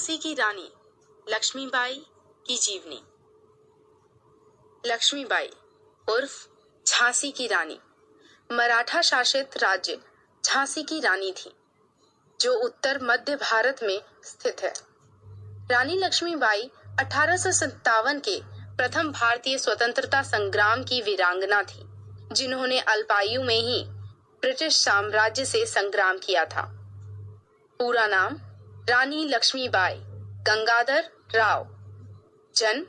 झांसी की रानी लक्ष्मीबाई की जीवनी। लक्ष्मीबाई उर्फ झांसी की रानी मराठा शासित राज्य झांसी की रानी थी, जो उत्तर मध्य भारत में स्थित है। रानी लक्ष्मीबाई 1857 के प्रथम भारतीय स्वतंत्रता संग्राम की वीरांगना थी, जिन्होंने अल्पायु में ही ब्रिटिश साम्राज्य से संग्राम किया था। पूरा नाम रानी लक्ष्मीबाई गंगाधर राव, जन्म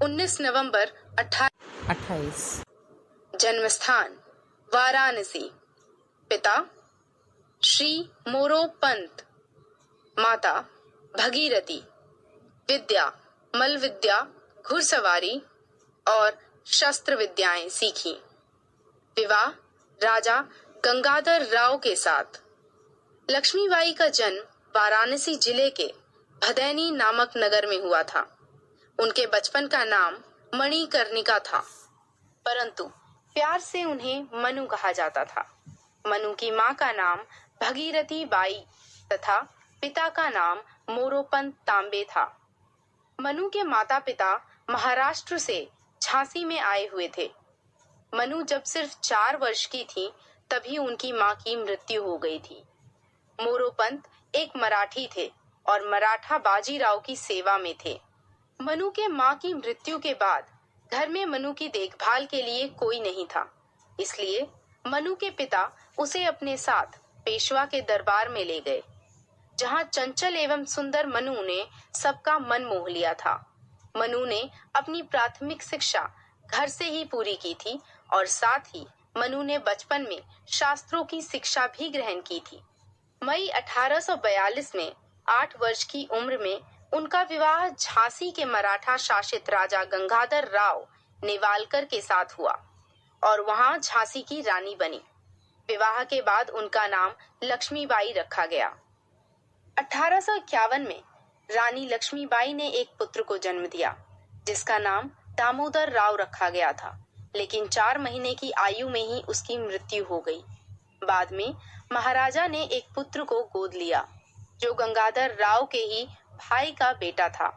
19 नवंबर 1828, जन्मस्थान वाराणसी, पिता श्री मोरोपंत, माता भगीरथी, विद्या मल विद्या, घुड़सवारी और शस्त्र विद्याएं सीखी। विवाह राजा गंगाधर राव के साथ। लक्ष्मीबाई का जन्म वाराणसी जिले के भदैनी नामक नगर में हुआ था। उनके बचपन का नाम मणिकर्णिका था, परंतु प्यार से उन्हें मनु कहा जाता था। मनु की मां का नाम भगीरथी बाई तथा पिता का नाम मोरोपंत तांबे था। मनु के माता पिता महाराष्ट्र से झांसी में आए हुए थे। मनु जब सिर्फ 4 वर्ष की थी, तभी उनकी मां की मृत्यु हो गई थी। मोरोपंत एक मराठी थे और मराठा बाजीराव की सेवा में थे। मनु के मां की मृत्यु के बाद घर में मनु की देखभाल के लिए कोई नहीं था, इसलिए मनु के पिता उसे अपने साथ पेशवा के दरबार में ले गए, जहां चंचल एवं सुंदर मनु ने सबका मन मोह लिया था। मनु ने अपनी प्राथमिक शिक्षा घर से ही पूरी की थी और साथ ही मनु ने बचपन में शास्त्रों की शिक्षा भी ग्रहण की थी। मई 1842 में 8 वर्ष की उम्र में उनका विवाह झांसी के मराठा शासित राजा गंगाधर राव नेवालकर के साथ हुआ और वहां झांसी की रानी बनी। विवाह के बाद उनका नाम लक्ष्मीबाई रखा गया। 1851 में रानी लक्ष्मीबाई ने एक पुत्र को जन्म दिया, जिसका नाम दामोदर राव रखा गया था, लेकिन 4 महीने की आयु में ही उसकी मृत्यु हो गई। बाद में महाराजा ने एक पुत्र को गोद लिया, जो गंगाधर राव के ही भाई का बेटा था।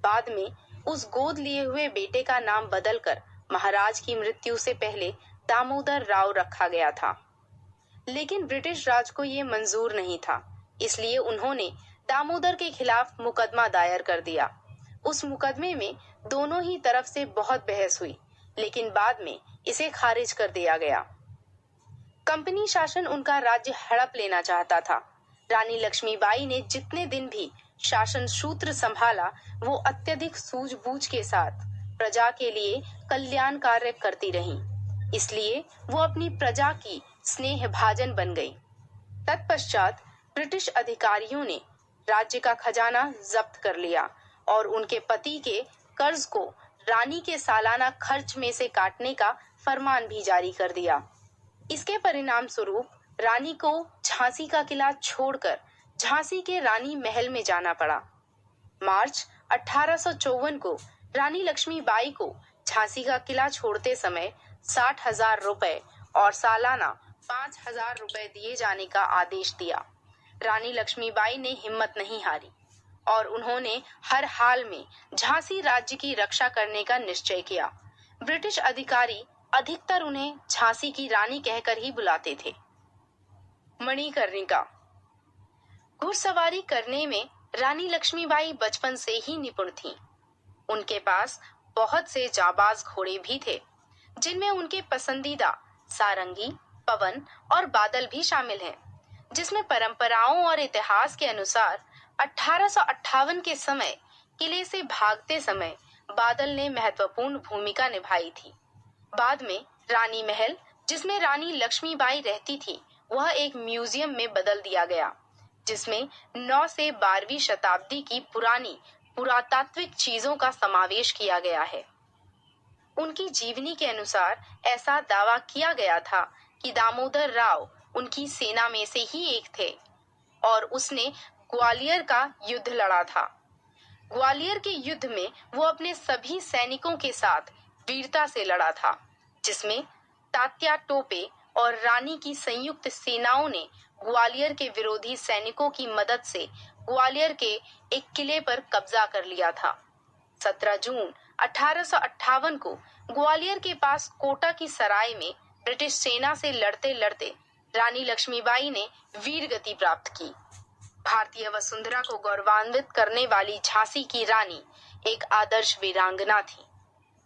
बाद में उस गोद लिए हुए बेटे का नाम बदलकर महाराज की मृत्यु से पहले दामोदर राव रखा गया था, लेकिन ब्रिटिश राज को ये मंजूर नहीं था, इसलिए उन्होंने दामोदर के खिलाफ मुकदमा दायर कर दिया। उस मुकदमे में दोनों ही तरफ से बहुत बहस हुई, लेकिन बाद में इसे खारिज कर दिया गया। कंपनी शासन उनका राज्य हड़प लेना चाहता था। रानी लक्ष्मीबाई ने जितने दिन भी शासन सूत्र संभाला, वो अत्यधिक सूझबूझ के साथ प्रजा के लिए कल्याण कार्य करती रहीं। इसलिए वो अपनी प्रजा की स्नेह भाजन बन गई। तत्पश्चात ब्रिटिश अधिकारियों ने राज्य का खजाना जब्त कर लिया और उनके पति के कर्ज को रानी के सालाना खर्च में से काटने का फरमान भी जारी कर दिया। इसके परिणाम स्वरूप रानी को झांसी का किला छोड़कर झांसी के रानी महल में जाना पड़ा। मार्च 1854 को रानी लक्ष्मीबाई को झांसी का किला छोड़ते समय 60,000 रुपए और सालाना 5,000 रुपए दिए जाने का आदेश दिया। रानी लक्ष्मीबाई ने हिम्मत नहीं हारी और उन्होंने हर हाल में झांसी राज्य की रक्षा करने का निश्चय किया। ब्रिटिश अधिकारी अधिकतर उन्हें झांसी की रानी कहकर ही बुलाते थे। मणिकर्णिका। घुड़सवारी करने में रानी लक्ष्मीबाई बचपन से ही निपुण थीं। उनके पास बहुत से जाबाज घोड़े भी थे, जिनमें उनके पसंदीदा सारंगी, पवन और बादल भी शामिल हैं, जिसमें परंपराओं और इतिहास के अनुसार 1858 के समय किले से भागते समय बादल ने महत्वपूर्ण भूमिका निभाई थी। बाद में रानी महल, जिसमें रानी लक्ष्मीबाई रहती थी, वह एक म्यूजियम में बदल दिया गया, जिसमें 9 से 12वीं शताब्दी की पुरानी पुरातात्विक चीजों का समावेश किया गया है। उनकी जीवनी के अनुसार ऐसा दावा किया गया था कि दामोदर राव उनकी सेना में से ही एक थे और उसने ग्वालियर का युद्ध लड़ा था। ग्वालियर के युद्ध में वो अपने सभी सैनिकों के साथ वीरता से लड़ा था, जिसमें तात्या टोपे और रानी की संयुक्त सेनाओं ने ग्वालियर के विरोधी सैनिकों की मदद से ग्वालियर के एक किले पर कब्जा कर लिया था। 17 जून 1858 को ग्वालियर के पास कोटा की सराय में ब्रिटिश सेना से लड़ते लड़ते रानी लक्ष्मीबाई ने वीर गति प्राप्त की। भारतीय वसुंधरा को गौरवान्वित करने वाली झांसी की रानी एक आदर्श वीरांगना थी।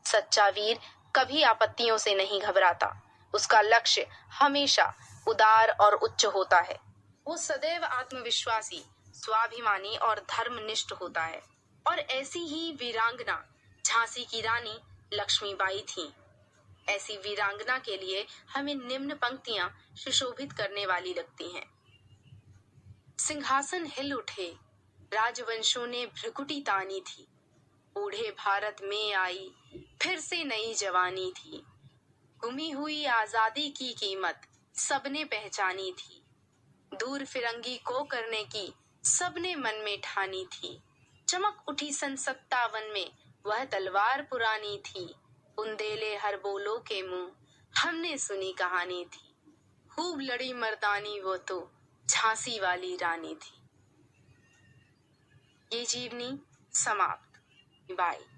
सच्चा वीर कभी आपत्तियों से नहीं घबराता। उसका लक्ष्य हमेशा उदार और उच्च होता है। वो सदैव आत्मविश्वासी, स्वाभिमानी और धर्मनिष्ठ होता है। और ऐसी ही वीरांगना झांसी की रानी लक्ष्मीबाई थी। ऐसी वीरांगना के लिए हमें निम्न पंक्तियां सुशोभित करने वाली लगती हैं। सिंहासन हिल उठे, राजवंशों ने भ्रिकुटी तानी थी। बूढ़े भारत में आई फिर से नई जवानी थी। गुमी हुई आजादी की कीमत सबने पहचानी थी। दूर फिरंगी को करने की सबने मन में ठानी थी। चमक उठी सन 57 में वह तलवार पुरानी थी। बुंदेले हर बोलो के मुंह हमने सुनी कहानी थी। खूब लड़ी मर्दानी वो तो झांसी वाली रानी थी। ये जीवनी समाप्त। बाय।